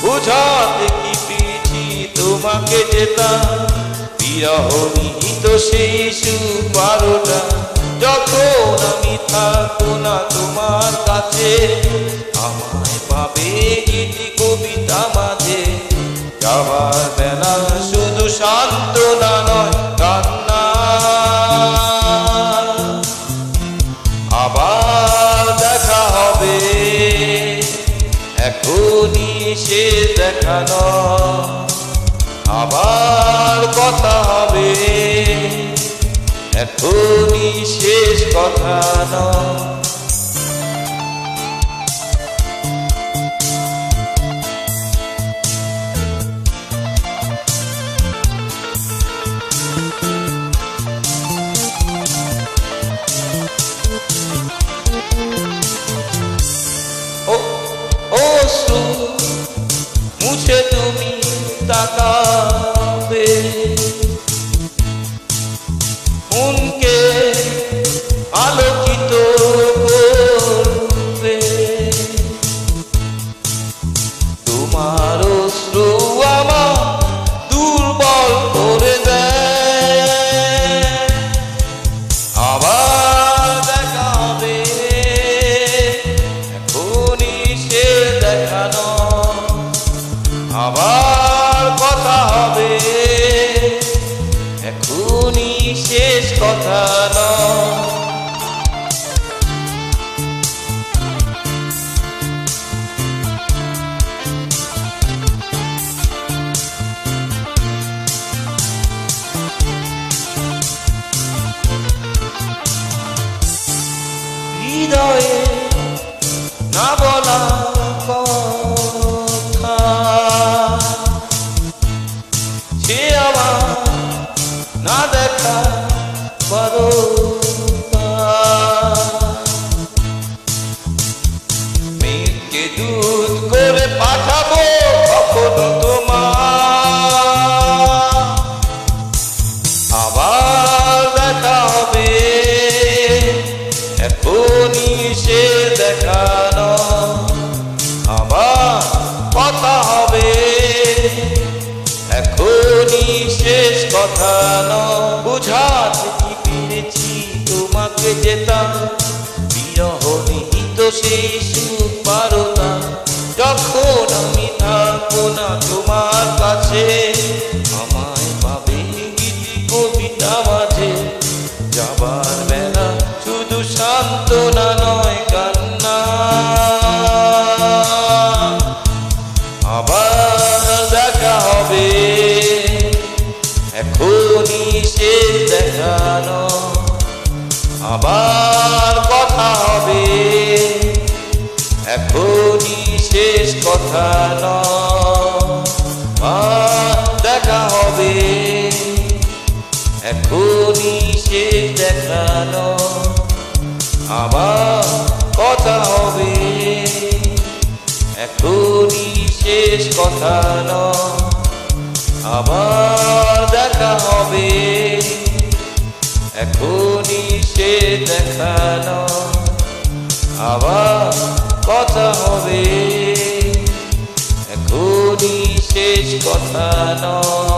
বুঝাতে কি পেয়েছি তোমাকে যেতাম, বিরহ নিহিত সেই সুখ বারোটা। যখন আমি থাকবো না তোমার কাছে, আমায় পাবে গীতি কবিতা মাঝে। যাবার বেলা শুধু সান্ত্বনা নয় কান্না, আবার দেখা হবে এখনই সে দেখানো, আবার কথা হবে এখনই শেষ কথা নয়। মুছে তুমি তাকাবে, মনকে আলোকিত করবে। তোমার অশ্রু আমার দুর্বল করে দেয়, আবার দেখা হবে এখনই সে দেখানো, আবার কথা হবে এখনই শেষ কথা নয়। হৃদয়ে না বলা কথা সে আমার না দেখা বারোটা। মেঘকে দুধ করে পাঠাবো কখনো তোমার, আবার দেখা হবে এখনই সে দেখানো, আবার কথা হবে এখনই শেষ কথা নয়। বুঝাতে কি পেরেছি তোমাকে যেতাম, বিরহ নিহিত সেই সুখ বারোটা। যখন আমি থাকবো না তোমার কাছে, আমায় পাবে গীতি কবিতা মাঝে। যাবার বেলা শুধু সান্ত্বনা নয় কান্না, আবার দেখা হবে এখনই সে দেখানো, আবার কথা হবে এখনই শেষ কথা নয়। দেখা হবে এখনই শেষ দেখানো, আবার কথা হবে এখনই শেষ কথা নয়। আবার দেখা হবে এখনই শেষ দেখানো, আবার কথা হবে এখনই শেষ কথা নয়।